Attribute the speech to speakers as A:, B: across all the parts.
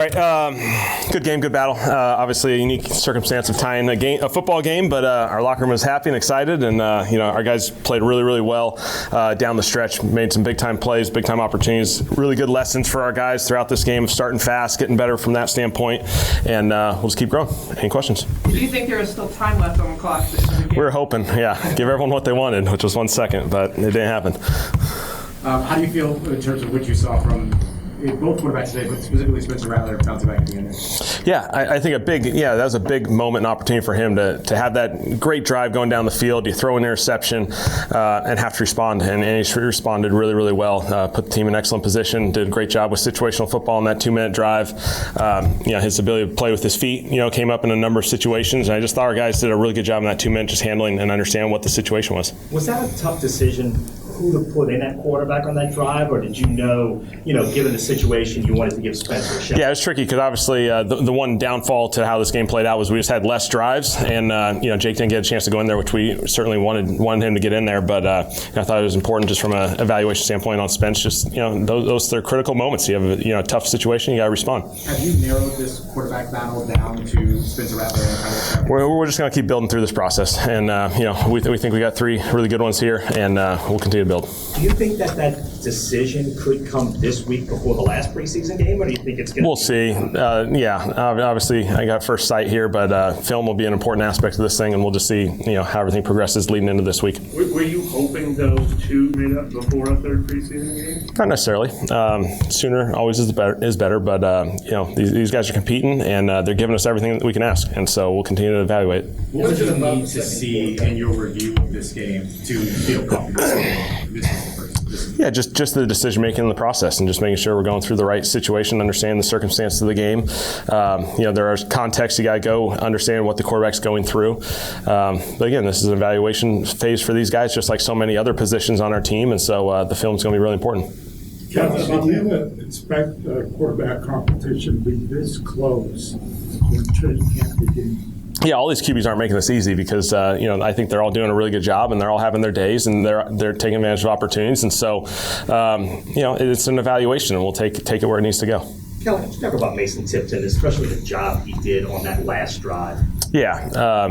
A: All right, good game, good battle. Obviously, a unique circumstance of tying a football game, but our locker room was happy and excited, and our guys played really, really well down the stretch. Made some big-time plays, big-time opportunities. Really good lessons for our guys throughout this game, starting fast, getting better from that standpoint, and we'll just keep growing. Any questions?
B: Do you think there is still time left on the clock?
A: We were hoping, yeah, give everyone what they wanted, which was 1 second, but it didn't happen.
C: How do you feel in terms of what you saw from both quarterbacks today, but specifically Spencer Rattler bouncing back at the end?
A: Yeah, I think that was a big moment and opportunity for him to have that great drive going down the field. You throw an interception and have to respond, and he responded really, really well. Put the team in excellent position, did a great job with situational football in that 2-minute drive. His ability to play with his feet, came up in a number of situations, and I just thought our guys did a really good job in that 2 minutes just handling and understanding what the situation was.
D: Was that a tough decision, who to put in at quarterback on that drive, or did you know, given the situation, you wanted to give Spencer a shot?
A: Yeah, it was tricky because obviously the one downfall to how this game played out was we just had less drives, and Jake didn't get a chance to go in there, which we certainly wanted him to get in there. But I thought it was important just from an evaluation standpoint on Spence. Just those are critical moments. You have a tough situation, you got to respond.
C: Have you narrowed this quarterback battle down to Spencer Rattler and Tyler?
A: We're just going to keep building through this process, and we think we got 3 really good ones here, and we'll continue to build.
D: Do you think that decision could come this week before the last preseason game, or do you think it's going to?
A: We'll see. Obviously I got first sight here, but film will be an important aspect of this thing, and we'll just see how everything progresses leading into this week.
E: Were you hoping those 2 made up before a third preseason game?
A: Not necessarily. Sooner always is better, but these guys are competing, and they're giving us everything that we can ask, and so we'll continue to evaluate.
C: What do you need to see in your review of this game to feel comfortable saying this is the first?
A: Yeah, just the decision making in the process, and just making sure we're going through the right situation, understanding the circumstances of the game. There are contexts you got to go understand what the quarterback's going through. But again, this is an evaluation phase for these guys, just like so many other positions on our team, and so the film's going to be really important.
F: Kevin, do you expect quarterback competition to be this close when training camp begins?
A: Yeah, all these QBs aren't making this easy because I think they're all doing a really good job, and they're all having their days, and they're taking advantage of opportunities, and so it's an evaluation, and we'll take it where it needs to go.
D: Kellen, let's talk about Mason Tipton, especially the job he did on that last drive.
A: Yeah,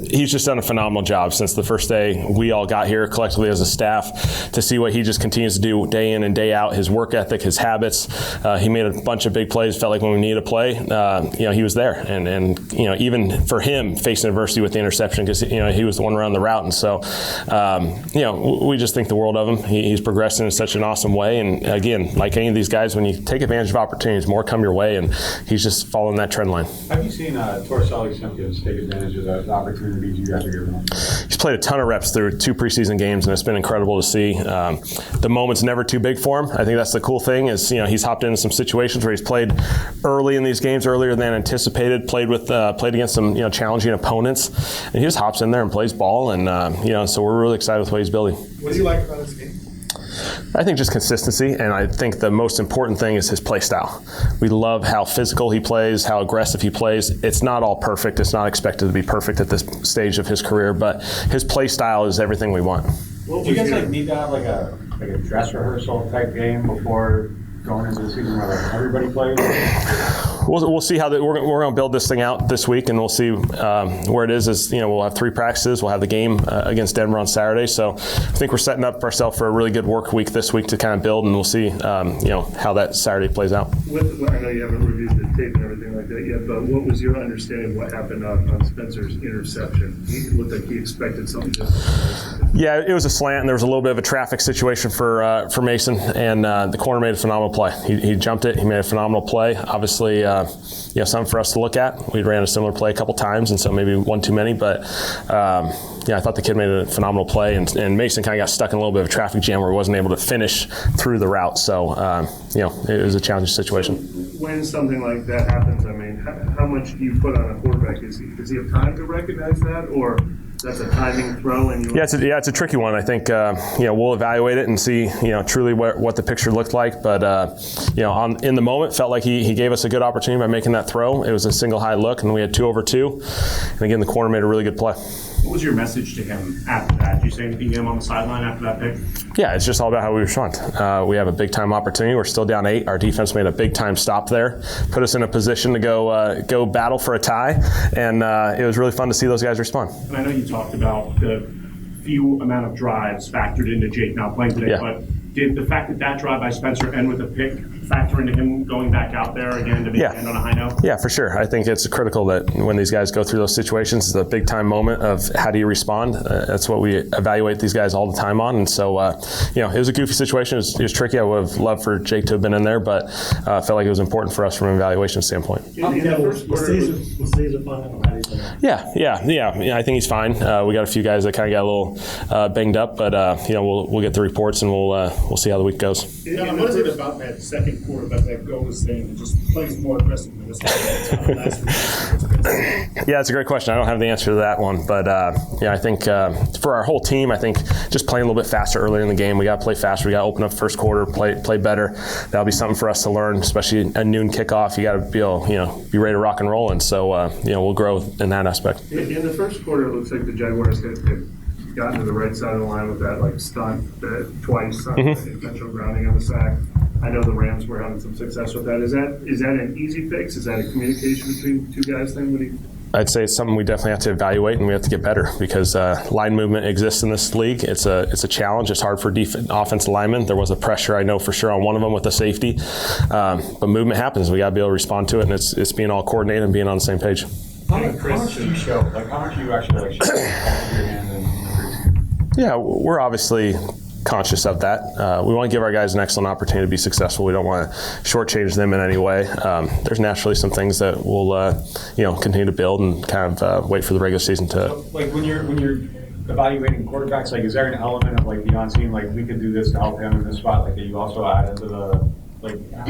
A: he's just done a phenomenal job since the first day we all got here collectively as a staff to see what he just continues to do day in and day out, his work ethic, his habits. He made a bunch of big plays, felt like when we needed a play, he was there. And even for him, facing adversity with the interception, because he was the one around the route. And so, we just think the world of him. He's progressing in such an awesome way. And again, like any of these guys, when you take advantage of opportunities, more come your way, and he's just following that trend line.
G: Have you seen Torselli Simpkins take advantage of the opportunities you guys are giving him?
A: He's played a ton of reps through 2 preseason games, and it's been incredible to see. The moment's never too big for him. I think that's the cool thing is he's hopped into some situations where he's played early in these games, earlier than anticipated. Played against some challenging opponents, and he just hops in there and plays ball, and so we're really excited with what he's building.
C: What do you like about this game?
A: I think just consistency, and I think the most important thing is his play style. We love how physical he plays, how aggressive he plays. It's not all perfect. It's not expected to be perfect at this stage of his career, but his play style is everything we want.
G: Do you guys need to have like a dress rehearsal type game before going into the season where everybody plays?
A: We'll see how we're going to build this thing out this week, and we'll see where it is. We'll have 3 practices. We'll have the game against Denver on Saturday. So I think we're setting up ourselves for a really good work week this week to kind of build, and we'll see how that Saturday plays out.
E: I know you haven't reviewed the tape and everything like that yet, but what was your understanding of what happened on Spencer's interception? He looked like he expected something different.
A: Yeah, it was a slant, and there was a little bit of a traffic situation for Mason, and the corner made a phenomenal play. He jumped it. He made a phenomenal play. Obviously, something for us to look at. We ran a similar play a couple times, and so maybe one too many. But I thought the kid made a phenomenal play, and Mason kind of got stuck in a little bit of a traffic jam where he wasn't able to finish through the route. So it was a challenging situation.
E: When something like that happens, how much do you put on a quarterback? Does he have time to recognize that, or That's a timing throw, and
A: Yeah, it's a tricky one. I think we'll evaluate it and see truly what the picture looked like. But in the moment, felt like he gave us a good opportunity by making that throw. It was a single high look, and we had 2 over 2. And again, the corner made a really good play.
C: What was your message to him after that? Did you say anything to him on the sideline after that pick?
A: Yeah, it's just all about how we respond. We have a big-time opportunity. We're still down 8. Our defense made a big-time stop there, put us in a position to go battle for a tie, and it was really fun to see those guys respond.
C: And I know you talked about the few amount of drives factored into Jake not playing today,
A: Yeah.
C: but did the fact that drive by Spencer end with a pick factor into him going back out there again to maybe end on a high note?
A: Yeah, for sure. I think it's critical that when these guys go through those situations, it's a big time moment of how do you respond. That's what we evaluate these guys all the time on. And so, it was a goofy situation. It was tricky. I would have loved for Jake to have been in there, but I felt like it was important for us from an evaluation standpoint. Yeah. I think he's fine. We got a few guys that kind of got a little banged up, but we'll get the reports and we'll see how the week goes.
F: What is it about that second quarterback that goes in and just plays more aggressively?
A: Yeah, it's a great question. I don't have the answer to that one, but I think for our whole team, I think just playing a little bit faster earlier in the game. We got to play faster. We got to open up first quarter, play better. That'll be something for us to learn, especially a noon kickoff. You got to be ready to rock and roll, and so we'll grow in that aspect.
E: In the first quarter, it looks like the Jaguars had gotten to the right side of the line with that stunt twice, intentional grounding on the sack. I know the Rams were having some success with that. Is that an easy fix? Is that a communication between the 2 guys thing?
A: I'd say it's something we definitely have to evaluate and we have to get better because line movement exists in this league. It's a challenge. It's hard for offensive linemen. There was a pressure, I know for sure, on one of them with the safety. But movement happens. We got to be able to respond to it, and it's being all coordinated and being on the same page.
G: How much do you show? How much do you actually show your hand in the preseason?
A: Yeah, we're obviously conscious of that. We want to give our guys an excellent opportunity to be successful. We don't want to shortchange them in any way. There's naturally some things that we'll continue to build and kind of wait for the regular season to.
G: So, when you're evaluating quarterbacks, is there an element of beyond seeing we could do this to help him in this spot, that you also add into the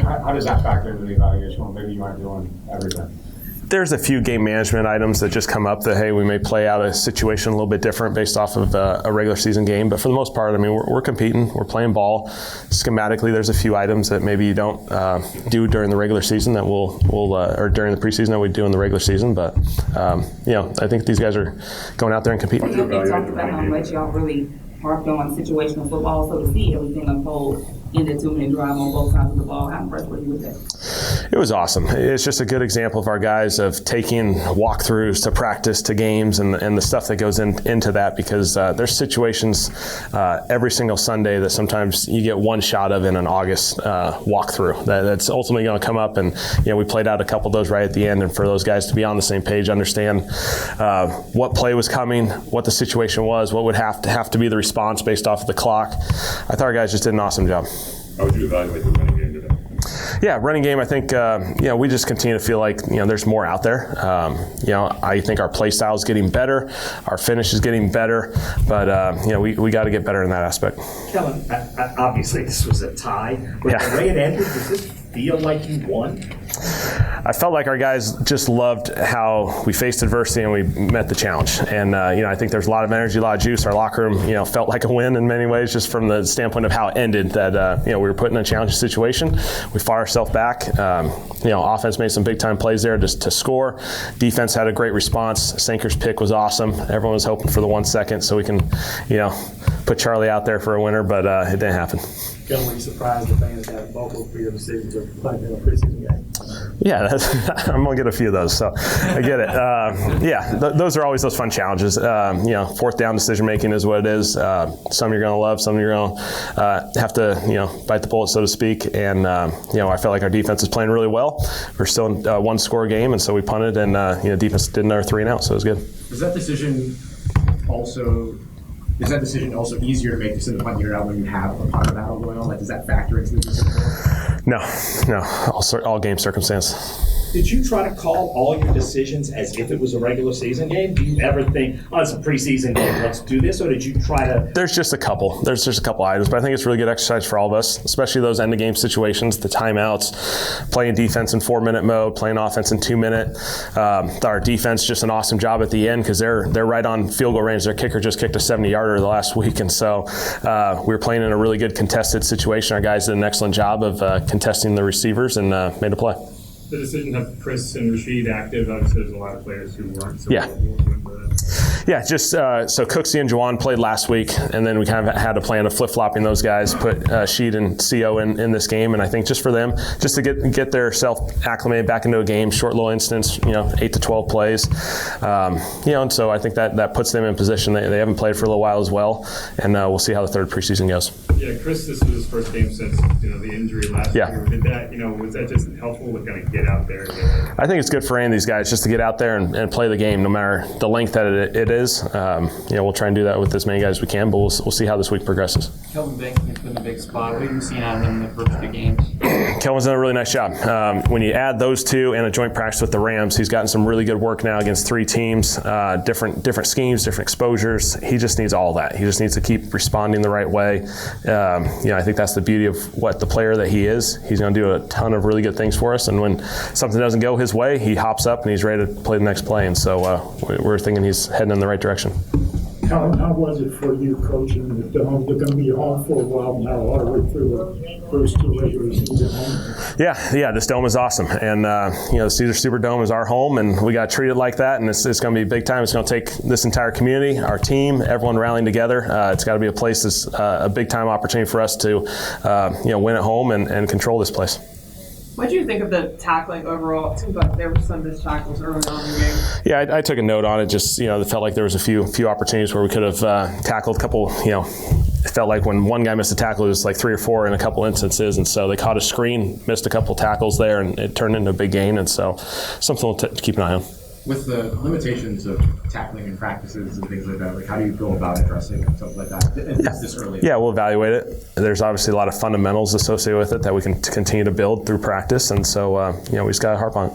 G: how does that factor into the evaluation? Well, maybe you aren't doing everything.
A: There's a few game management items that just come up that, hey, we may play out a situation a little bit different based off of a regular season game. But for the most part, we're competing. We're playing ball. Schematically, there's a few items that maybe you don't do during the regular season that we'll or during the preseason that we do in the regular season. But, I think these guys are going out there and competing.
H: You talked about how much y'all really harped on situational football, so to see everything unfold in the 2-minute drive on both sides of the ball, how impressed were you with that?
A: It was awesome. It's just a good example of our guys of taking walkthroughs to practice to games and the stuff that goes into that, because there's situations every single Sunday that sometimes you get one shot of in an August walkthrough that's ultimately going to come up, and we played out a couple of those right at the end, and for those guys to be on the same page, understand what play was coming, what the situation was, what would have to be the response based off of the clock. I thought our guys just did an awesome job.
I: How would you evaluate the running game today?
A: Yeah, running game, I think, we just continue to feel like, there's more out there. I think our play style is getting better. Our finish is getting better. But, we got to get better in that aspect.
D: Kellen, obviously this was a tie. But the way it ended, does this feel like you won?
A: I felt like our guys just loved how we faced adversity and we met the challenge. And, I think there's a lot of energy, a lot of juice. Our locker room, felt like a win in many ways, just from the standpoint of how it ended, that, we were put in a challenging situation. We fought ourselves back. Offense made some big-time plays there just to score. Defense had a great response. Sanker's pick was awesome. Everyone was hoping for the 1 second so we can, put Charlie out there for a winner, but it didn't happen.
D: Kellen, were you surprised the fans had vocal for your decision to play in a preseason game?
A: Yeah, I'm going to get a few of those, so I get it. Those are always those fun challenges. Fourth down decision-making is what it is. Some you're going to love, some you're going to have to, bite the bullet, so to speak. And, I felt like our defense is playing really well. We're still in a one-score game, and so we punted, and, defense did another 3 and out, so it was good.
C: Is that decision also easier to make decisions on your out when you have a punter battle going on? Does that factor into the decision?
A: No, all game circumstance.
D: Did you try to call all your decisions as if it was a regular season game? Do you ever think, oh, it's a preseason game, let's do this? Or did you try to?
A: There's just a couple items, but I think it's really good exercise for all of us, especially those end of game situations, the timeouts, playing defense in 4-minute mode, playing offense in 2-minute. Our defense just an awesome job at the end because they're right on field goal range. Their kicker just kicked a 70-yarder the last week, and so we were playing in a really good contested situation. Our guys did an excellent job of contesting the receivers and made a play.
E: The decision to have Chris and Rashid active, obviously there's a lot of players who weren't. So
A: Yeah. Yeah, just so Cooksey and Juwan played last week, and then we kind of had a plan of flip-flopping those guys, put Sheed and CO in this game, and I think just for them, just to get their self acclimated back into a game, short little instance, 8 to 12 plays, and so I think that puts them in position. They haven't played for a little while as well, and we'll see how the third preseason goes.
E: Yeah, Chris, this was his first game since the injury last year. Did that, was that just helpful to kind of get out there?
A: I think it's good for any of these guys just to get out there and play the game, no matter the length that it is. We'll try and do that with as many guys as we can, but we'll see how this week progresses.
J: Kelvin Bankman's been a big spot. What have you seen out of him in the first 2 games?
A: Kelvin's done a really nice job. When you add those two and a joint practice with the Rams, he's gotten some really good work now against 3 teams, different schemes, different exposures. He just needs all that. He just needs to keep responding the right way. I think that's the beauty of what the player that he is. He's going to do a ton of really good things for us, and when something doesn't go his way, he hops up and he's ready to play the next play, and so we're thinking he's heading in the right direction.
F: Kellen, how was it for you coaching the Dome? They're going to be home for a while now, all the way through the first 2 regular season home.
A: Yeah, this Dome is awesome, and the Caesar Superdome is our home, and we got to treat it like that, and it's going to be big time. It's going to take this entire community, our team, everyone rallying together. It's got to be a place that's a big time opportunity for us to win at home and control this place.
B: What do you think of the tackling overall? It seems like there were some missed tackles early on in the game.
A: Yeah, I took a note on it. Just it felt like there was a few opportunities where we could have tackled a couple. It felt like when one guy missed a tackle, it was like 3 or 4 in a couple instances, and so they caught a screen, missed a couple tackles there, and it turned into a big gain. And so something we'll keep an eye on.
C: With the limitations of tackling and practices and things like that, how do you go about addressing something like that this early?
A: Yeah, we'll evaluate it. There's obviously a lot of fundamentals associated with it that we can continue to build through practice, and so we just got to harp on it.